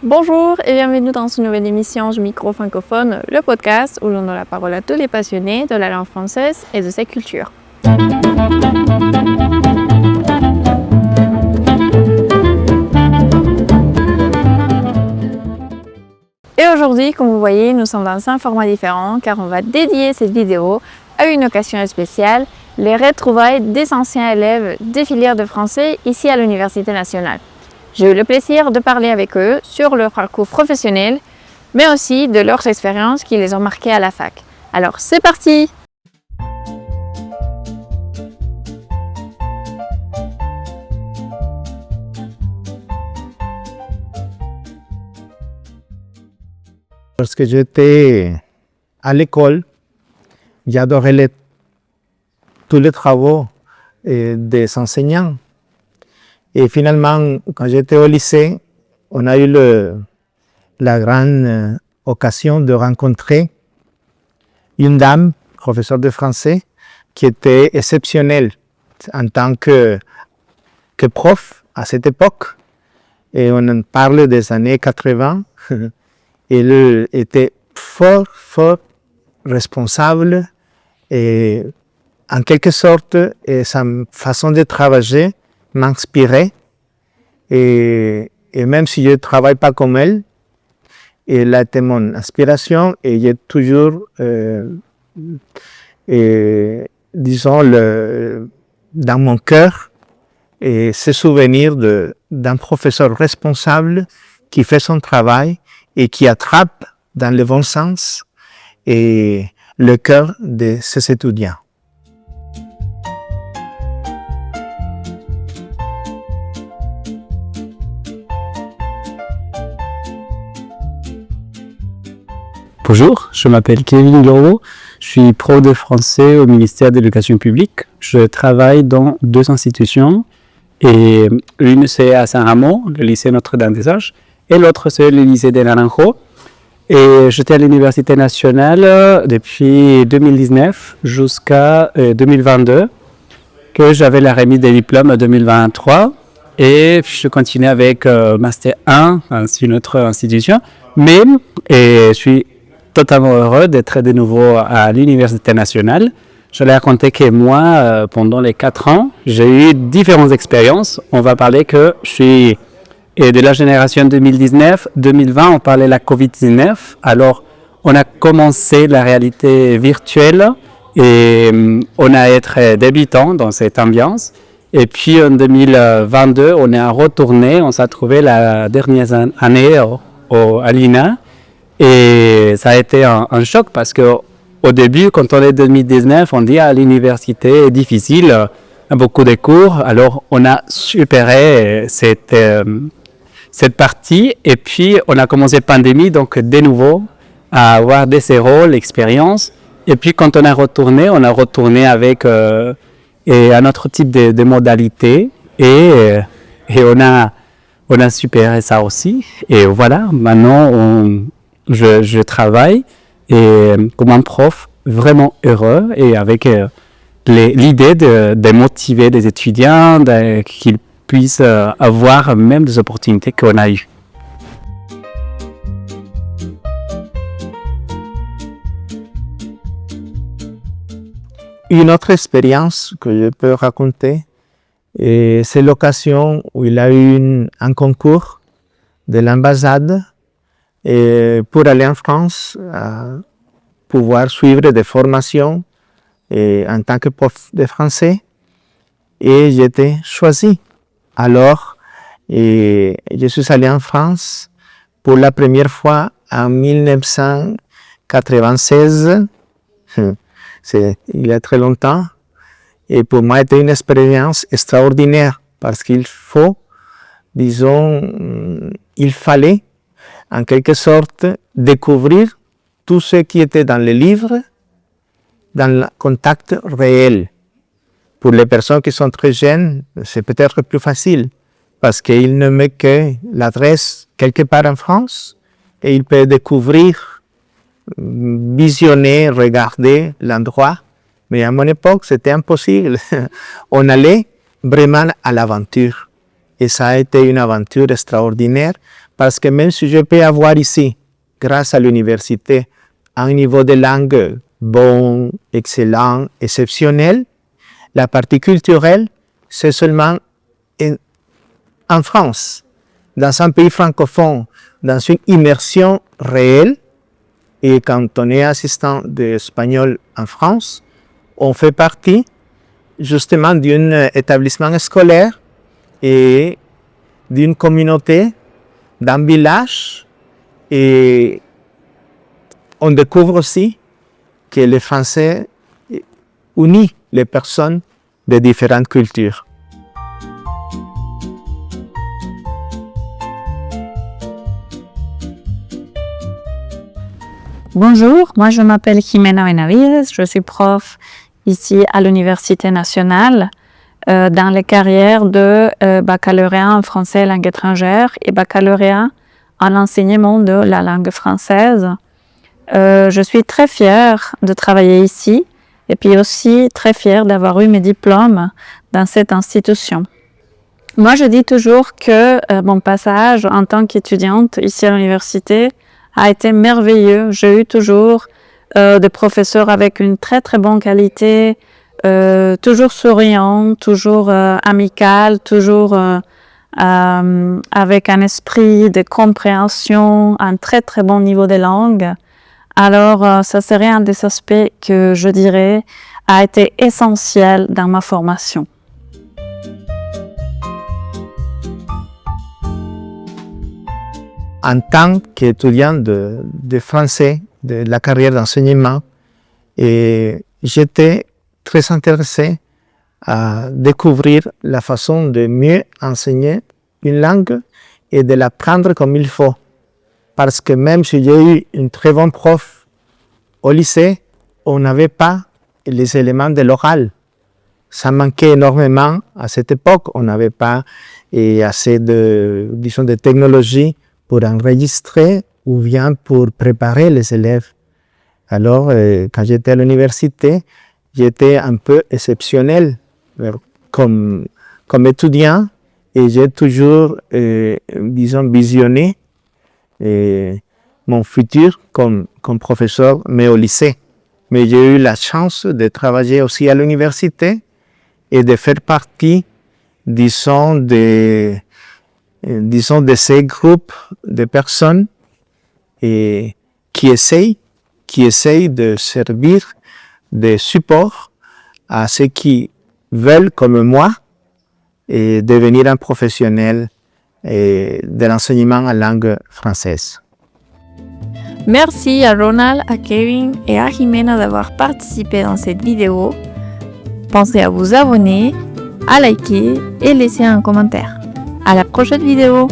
Bonjour et bienvenue dans une nouvelle émission du micro francophone, le podcast où l'on donne la parole à tous les passionnés de la langue française et de ses cultures. Et aujourd'hui, comme vous voyez, nous sommes dans un format différent car on va dédier cette vidéo à une occasion spéciale, les retrouvailles des anciens élèves des filières de français ici à l'Université nationale. J'ai eu le plaisir de parler avec eux sur leur parcours professionnel, mais aussi de leurs expériences qui les ont marqués à la fac. Alors c'est parti! Lorsque j'étais à l'école, j'adorais tous les travaux des enseignants. Et finalement, quand j'étais au lycée, on a eu la grande occasion de rencontrer une dame, professeure de français, qui était exceptionnelle en tant que prof à cette époque. Et on en parle des années 80. Elle était fort responsable et en quelque sorte, sa façon de travailler m'inspirait. Et même si je ne travaille pas comme elle a été mon inspiration et j'ai toujours, disons, dans mon cœur, ce souvenir d'un professeur responsable qui fait son travail et qui attrape dans le bon sens et le cœur de ses étudiants. Bonjour, je m'appelle Kevin Gloro, je suis prof de français au ministère de l'Éducation publique. Je travaille dans deux institutions, et l'une c'est à Saint-Ramon, le lycée Notre-Dame-des-Anges, et l'autre c'est le lycée de Naranjo. Et j'étais à l'Université nationale depuis 2019 jusqu'à 2022, que j'avais la remise des diplômes en 2023. Et je continue avec Master 1 dans une autre institution, mais je suis totalement heureux d'être de nouveau à l'Université nationale. Je l'ai raconté que moi, pendant les 4 ans, j'ai eu différentes expériences. On va parler que je suis de la génération 2019-2020, on parlait de la COVID-19. Alors, on a commencé la réalité virtuelle et on a été débutants dans cette ambiance. Et puis, en 2022, on est retourné, on s'est trouvé la dernière année à l'INA. Et ça a été un choc parce qu'au début, quand on est 2019, on dit à l'université est difficile, beaucoup de cours. Alors, on a supéré cette partie et puis on a commencé pandémie, donc de nouveau à avoir des zéros, l'expérience. Et puis quand on a retourné avec un autre type de modalité et on a supéré ça aussi. Et voilà, maintenant je travaille et comme un prof vraiment heureux et avec l'idée de motiver des étudiants, qu'ils puissent avoir même des opportunités qu'on a eues. Une autre expérience que je peux raconter, c'est l'occasion où il a eu un concours de l'ambassade pour aller en France, pouvoir suivre des formations en tant que prof de français, et j'ai été choisi. Alors, je suis allé en France pour la première fois en 1996. Il y a très longtemps. Et pour moi, c'était une expérience extraordinaire parce qu'il fallait en quelque sorte découvrir tout ce qui était dans les livres, dans le contact réel. Pour les personnes qui sont très jeunes, c'est peut-être plus facile parce qu'ils ne mettent que l'adresse quelque part en France et ils peuvent découvrir, visionner, regarder l'endroit. Mais à mon époque, c'était impossible. On allait vraiment à l'aventure. Et ça a été une aventure extraordinaire Parce que même si je peux avoir ici, grâce à l'université, un niveau de langue bon, excellent, exceptionnel, la partie culturelle, c'est seulement en France, dans un pays francophone, dans une immersion réelle. Et quand on est assistant d'espagnol en France, on fait partie justement d'un établissement scolaire et d'une communauté, d'un village. Et on découvre aussi que le français unit les personnes de différentes cultures. Bonjour, moi je m'appelle Jimena Benavides, je suis prof ici à l'Université nationale dans les carrières de baccalauréat en français et langue étrangère et baccalauréat en enseignement de la langue française. Je suis très fière de travailler ici et puis aussi très fière d'avoir eu mes diplômes dans cette institution. Moi, je dis toujours que mon passage en tant qu'étudiante ici à l'université a été merveilleux. J'ai eu toujours des professeurs avec une très très bonne qualité, toujours souriants, toujours amical, toujours avec un esprit de compréhension, un très très bon niveau de langue. Alors, ça serait un des aspects que je dirais a été essentiel dans ma formation. En tant qu'étudiant de français, de la carrière d'enseignement, j'étais très intéressé à découvrir la façon de mieux enseigner une langue et de l'apprendre comme il faut. Parce que même si j'ai eu une très bonne prof au lycée, on n'avait pas les éléments de l'oral. Ça manquait énormément à cette époque. On n'avait pas assez de technologie pour enregistrer ou bien pour préparer les élèves. Alors, quand j'étais à l'université, j'étais un peu exceptionnel comme étudiant et j'ai toujours, visionné mon futur comme professeur, mais au lycée. Mais j'ai eu la chance de travailler aussi à l'université et de faire partie, de ces groupes de personnes qui essayent de servir de support à ceux qui veulent, comme moi, devenir un professionnel de l'enseignement en langue française. Merci à Ronald, à Kevin et à Jimena d'avoir participé dans cette vidéo. Pensez à vous abonner, à liker et laisser un commentaire. À la prochaine vidéo!